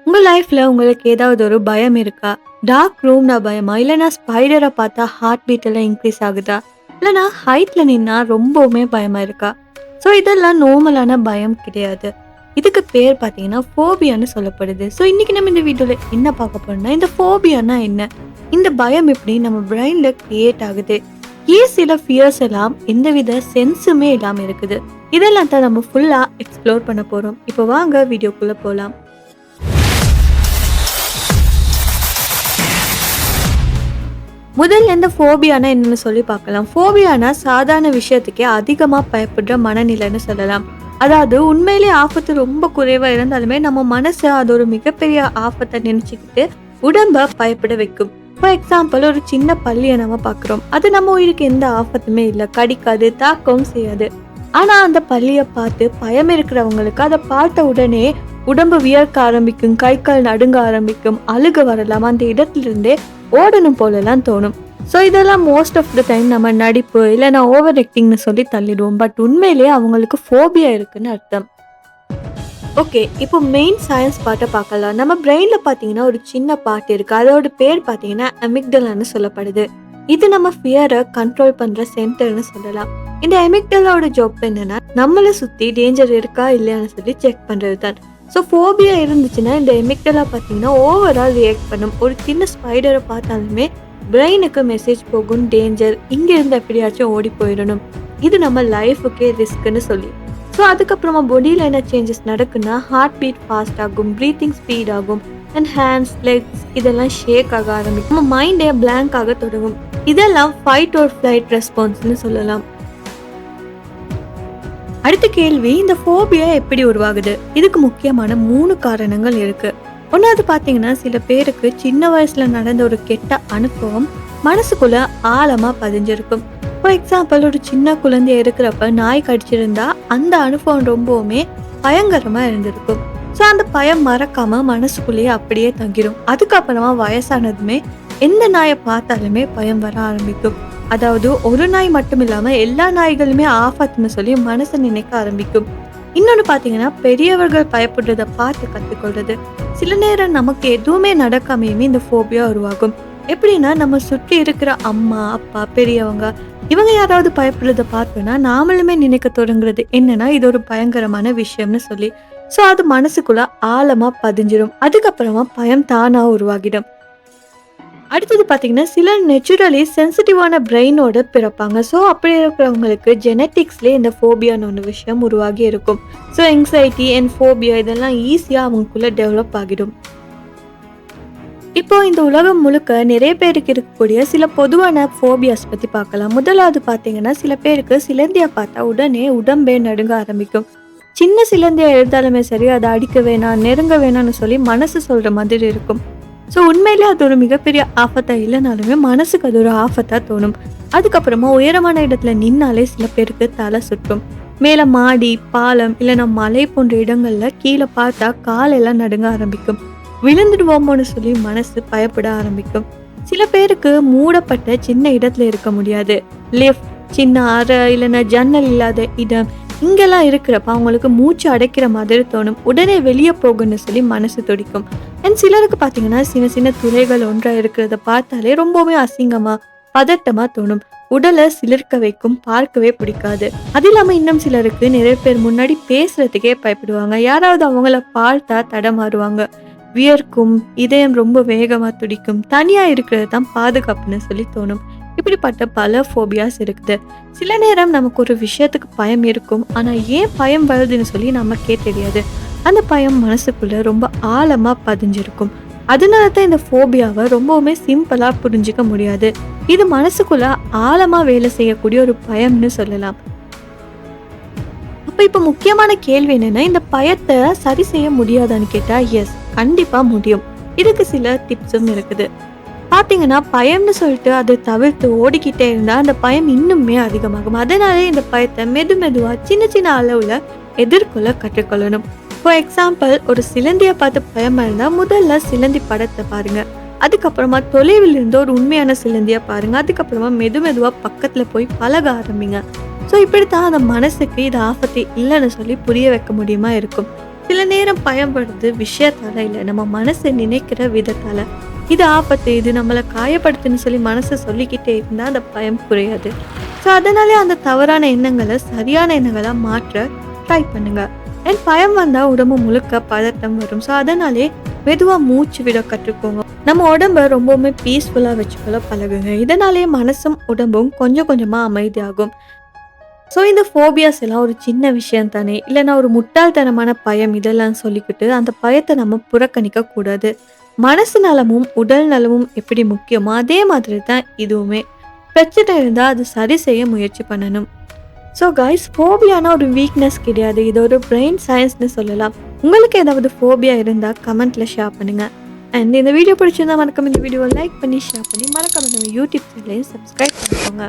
உங்க லைஃப்ல உங்களுக்கு ஏதாவது ஒரு பயம் இருக்கா? டார்க் ரூம்னா பயமா? இல்லன்னா ஸ்பைடர பார்த்தா ஹார்ட் பீட் எல்லாம் இன்க்ரீஸ் ஆகுதா? இல்லன்னா ஹைட்ல நின்னா ரொம்பவுமே பயமா இருக்கா? இதெல்லாம் நார்மலான பயம் கிடையாது. இதுக்கு பேர் பார்த்தீங்கன்னா ஃபோபியான்னு சொல்லப்படுது. இன்னைக்கு நம்ம இந்த வீடியோல என்ன பார்க்க போறோம்னா, இந்த ஃபோபியானா என்ன? இந்த பயம் எப்படி நம்ம பிரெயின்ல கிரியேட் ஆகுது? ஏன் சில ஃபியர்ஸ் எல்லாம் எந்தவித சென்ஸுமே இல்லாம இருக்குது? இதெல்லாம் தான் நம்ம ஃபுல்லா எக்ஸ்ப்ளோர் பண்ண போறோம். இப்போ வாங்க வீடியோக்குள்ள போலாம். முதல்ல இந்த ஃபோபியானா என்னன்னு சொல்லி பார்க்கலாம். ஃபோபியானா சாதாரண விஷயத்துக்கே அதிகமா பயப்படுற மனநிலைன்னு சொல்லலாம். அதாவது உண்மையிலேயே ஆபத்து ரொம்ப குறைவா இருந்தாலுமே நம்ம மனசு அது ஒரு மிகப்பெரிய ஆபத்தை நினைச்சுக்கிட்டு உடம்ப பயப்பட வைக்கும். ஃபார் எக்ஸாம்பிள், ஒரு சின்ன பல்லியை நம்ம பார்க்குறோம். அது நம்ம உயிருக்கு எந்த ஆபத்துமே இல்லை, கடிக்காது, தாக்கவும் செய்யாது. ஆனா அந்த பல்லியை பார்த்து பயம் இருக்கிறவங்களுக்கு அதை பார்த்த உடனே உடம்பு வியர்க்க ஆரம்பிக்கும், கை கால் நடுங்க ஆரம்பிக்கும், அழுக வரலாம், அந்த இடத்துல இருந்தே ஓடணும் போலலாம் தோணும். இதெல்லாம் மோஸ்ட் ஆஃப் த டைம் நம்ம நடிப்பு இல்லைன்னா ஓவர் ஆக்டிங்னு சொல்லி தள்ளிடுவோம். பட் உண்மையிலேயே அவங்களுக்கு ஃபோபியா இருக்குன்னு அர்த்தம். ஓகே, இப்போ மெயின் சயின்ஸ் பார்ட்டை பார்க்கலாம். நம்ம பிரெயின்ல பார்த்தீங்கன்னா ஒரு சின்ன பார்ட் இருக்கு. அதோட பேர் பார்த்தீங்கன்னா அமிக்டலான்னு சொல்லப்படுது. இது நம்ம ஃபியரை கண்ட்ரோல் பண்ற சென்டர்னு சொல்லலாம். இந்த அமிக்டலாவோட ஜாப் என்னன்னா நம்மளை சுத்தி டேஞ்சர் இருக்கா இல்லையான்னு சொல்லி செக் பண்றது தான். ஃபோபியா இருந்துச்சுன்னா இந்த எமிக்டலா பார்த்தீங்கன்னா ஓவரால் ரியாக்ட் பண்ணும். ஒரு சின்ன ஸ்பைடரை பார்த்தாலுமே பிரெயினுக்கு மெசேஜ் போகும், டேஞ்சர், இங்கிருந்து எப்படியாச்சும் ஓடி போயிடணும், இது நம்ம லைஃபுக்கே ரிஸ்க்குன்னு சொல்லி. அதுக்கப்புறமா பாடியில் என்ன சேஞ்சஸ் நடக்குன்னா ஹார்ட் பீட் ஃபாஸ்ட் ஆகும், ப்ரீத்திங் ஸ்பீட் ஆகும், அண்ட் ஹேண்ட்ஸ், லெக்ஸ் இதெல்லாம் ஷேக் ஆக ஆரம்பிக்கும். நம்ம மைண்டே பிளாங்க் ஆக தொடங்கும். இதெல்லாம் ஃபைட் ஆர் ஃப்ளைட் ரெஸ்பான்ஸ்னு சொல்லலாம். அடுத்த கேள்வி, இந்த ஃபோபியா எப்படி உருவாகுது? இதுக்கு முக்கியமான 3 காரணங்கள் இருக்கு. ஒன்னாவது பாத்தீங்கன்னா, சில பேருக்கு சின்ன வயசுல நடந்த ஒரு கெட்ட அனுபவம் மனசுக்குள்ள ஆழமா பதிஞ்சிருக்கும். ஃபார் எக்ஸாம்பிள், ஒரு சின்ன குழந்தைய இருக்கிறப்ப நாய் கடிச்சிருந்தா அந்த அனுபவம் ரொம்பவுமே பயங்கரமா இருந்திருக்கும். அந்த பயம் மறக்காம மனசுக்குள்ளேயே அப்படியே தங்கிரும். அதுக்கப்புறமா வயசானதுமே எந்த நாயை பார்த்தாலுமே பயம் வர ஆரம்பிக்கும். அதாவது ஒரு நாய் மட்டும் இல்லாம எல்லா நாய்களுமே ஆபத்துன்னு சொல்லி மனசை நினைக்க ஆரம்பிக்கும். இன்னொன்னு பாத்தீங்கன்னா, பெரியவர்கள் பயப்படுறத பார்த்து கத்துக்கொள்றது. சில நேரம் நமக்கு எதுவுமே நடக்காமையுமே இந்த ஃபோபியா உருவாகும். எப்படின்னா, நம்ம சுற்றி இருக்கிற அம்மா, அப்பா, பெரியவங்க இவங்க யாராவது பயப்படுறத பார்த்தோன்னா நாமளுமே நினைக்க தொடங்குறது என்னன்னா இது ஒரு பயங்கரமான விஷயம்னு சொல்லி. அது மனசுக்குள்ள ஆழமா பதிஞ்சிடும். அதுக்கப்புறமா பயம் தானா உருவாகிடும். அடுத்தது பார்த்தீங்கன்னா, சிலர் நேச்சுரலி சென்சிட்டிவான பிரெயினோட பிறப்பாங்க. அப்படி இருக்கிறவங்களுக்கு ஜெனட்டிக்ஸ்லேயே இந்த ஃபோபியான்னு ஒன்று விஷயம் உருவாகி இருக்கும். எங்ஸைட்டி அண்ட் ஃபோபியா இதெல்லாம் ஈஸியாக அவங்களுக்குள்ள டெவலப் ஆகிடும். இப்போ இந்த உலகம் முழுக்க நிறைய பேருக்கு இருக்கக்கூடிய சில பொதுவான ஃபோபியாஸ் பற்றி பார்க்கலாம். முதலாவது பார்த்தீங்கன்னா, சில பேருக்கு சிலந்தியா பார்த்தா உடனே உடம்பே நடுங்க ஆரம்பிக்கும். சின்ன சிலந்தியா இருந்தாலுமே சரி, அதை அடிக்க வேணாம், நெருங்க வேணாம்னு சொல்லி மனசு சொல்கிற மாதிரி இருக்கும். உண்மையிலே அது ஒரு மிகப்பெரிய ஆபத்தா இல்லைனாலுமே மனசுக்கு அது ஒரு ஆபத்தா தோணும். அதுக்கப்புறமா உயரமான இடத்துல நின்னாலே சில பேருக்கு தலை சுற்றும். மேல மாடி, பாலம் இல்லைன்னா மலை போன்ற இடங்கள்ல கீழே பார்த்தா காலெல்லாம் நடுங்க ஆரம்பிக்கும். விழுந்துடுவோமோன்னு சொல்லி மனசு பயப்பட ஆரம்பிக்கும். சில பேருக்கு மூடப்பட்ட சின்ன இடத்துல இருக்க முடியாது. லிஃப்ட், சின்ன அறை இல்லைன்னா ஜன்னல் இல்லாத இடம் இங்கெல்லாம் இருக்கிறப்ப அவங்களுக்கு மூச்சு அடைக்கிற மாதிரி தோணும். உடனே வெளியே போகணும்னு சொல்லி மனசு துடிக்கும். அண்ட் சிலருக்கு பார்த்தீங்கன்னா, சின்ன சின்ன துளைகள் ஒன்றா இருக்கிறத பார்த்தாலே ரொம்பவே அசிங்கமா, பதட்டமா தோணும். உடலை சிலிர்க்க வைக்கும், பார்க்கவே பிடிக்காது. அது இல்லாமல் இன்னும் சிலருக்கு நிறைய பேர் முன்னாடி பேசுறதுக்கே பயப்படுவாங்க. யாராவது அவங்கள பார்த்தா தடமாறுவாங்க, வியர்க்கும், இதயம் ரொம்ப வேகமா துடிக்கும், தனியா இருக்கிறது தான் பாதுகாப்புன்னு சொல்லி தோணும். இப்படிப்பட்ட பல ஃபோபியாஸ் இருக்குது. சில நேரம் நமக்கு ஒரு விஷயத்துக்கு பயம் இருக்கும், ஆனா ஏன் பயம் வருதுன்னு சொல்லி நமக்கே தெரியாது. அந்த பயம் மனசுக்குள்ள ரொம்ப ஆழமா பதிஞ்சிருக்கும். அதனால தான் இந்த ஃபோபியாவை ரொம்பவுமே சிம்பிளா புரிஞ்சிக்க முடியாது. இது மனசுக்குள்ள ஆழமா வேலை செய்யக்கூடிய ஒரு பயம்னு சொல்லலாம். இப்போ முக்கியமான கேள்வி என்னன்னா, இந்த பயத்தை சரி செய்ய முடியாதான்னு கேட்டா எஸ், கண்டிப்பா முடியும். இதுக்கு சில டிப்ஸும் இருக்குது. பார்த்தீங்கன்னா, பயம்னு சொல்லிட்டு அதை தவிர்த்து ஓடிக்கிட்டே இருந்தால் அந்த பயம் இன்னுமே அதிகமாகும். அதனாலே இந்த பயத்தை மெதுவாக சின்ன சின்ன அளவில் எதிர்கொள்ள கற்றுக்கொள்ளணும். ஃபார் எக்ஸாம்பிள், ஒரு சிலந்தியை பார்த்து பயமாக இருந்தால் முதல்ல சிலந்தி படத்தை பாருங்க. அதுக்கப்புறமா தொலைவில் இருந்து ஒரு உண்மையான சிலந்தியை பாருங்க. அதுக்கப்புறமா மெதுவாக பக்கத்தில் போய் பழக ஆரம்பிங்க. இப்படித்தான் அந்த மனசுக்கு இது ஆபத்து இல்லைன்னு சொல்லி புரிய வைக்க முடியுமா இருக்கும். சில நேரம் பயன்படுது விஷயத்தால இல்ல, நம்ம மனசு நினைக்கிற விதத்தால. இது ஆபத்து, இது நம்மள காயப்படுத்துன்னு சொல்லி மனசு சொல்லிக்கிட்டே இருந்தா அந்த பயம் குறையாது. ஸோ அதனாலே அந்த தவறான எண்ணங்கள சரியான எண்ணங்களா மாற்ற ட்ரை பண்ணுங்க. அண்ட் பயம் வந்தா உடம்பு முழுக்க பதட்டம் வரும். ஸோ அதனாலே மெதுவா மூச்சு விட கற்றுக்கோங்க. நம்ம உடம்ப ரொம்பவுமே பீஸ்ஃபுல்லா வச்சுக்கொள்ள பழகுங்க. இதனாலே மனசும் உடம்பும் கொஞ்சம் கொஞ்சமா அமைதியாகும். ஸோ இந்த ஃபோபியாஸ் எல்லாம் ஒரு சின்ன விஷயம் தானே, இல்லைன்னா ஒரு முட்டாள்தனமான பயம் இதெல்லாம் சொல்லிக்கிட்டு அந்த பயத்தை நம்ம புறக்கணிக்க கூடாது. மனசு நலமும் உடல் நலமும் எப்படி முக்கியமோ அதே மாதிரி தான் இதுவுமே. பிரச்சனை இருந்தால் அது சரி செய்ய முயற்சி பண்ணணும். ஸோ கைஸ், ஃபோபியானா ஒரு வீக்னஸ் கிடையாது, இது ஒரு பிரெயின் சயின்ஸ்னு சொல்லலாம். உங்களுக்கு ஏதாவது ஃபோபியா இருந்தால் கமெண்ட்ல ஷேர் பண்ணுங்க. அண்ட் இந்த வீடியோ பிடிச்சிருந்தா மறக்காம இந்த வீடியோவை லைக் பண்ணி ஷேர் பண்ணி மறக்காம நம்ம யூடியூப் சேனலையும் சப்ஸ்கிரைப் பண்ணிக்கோங்க.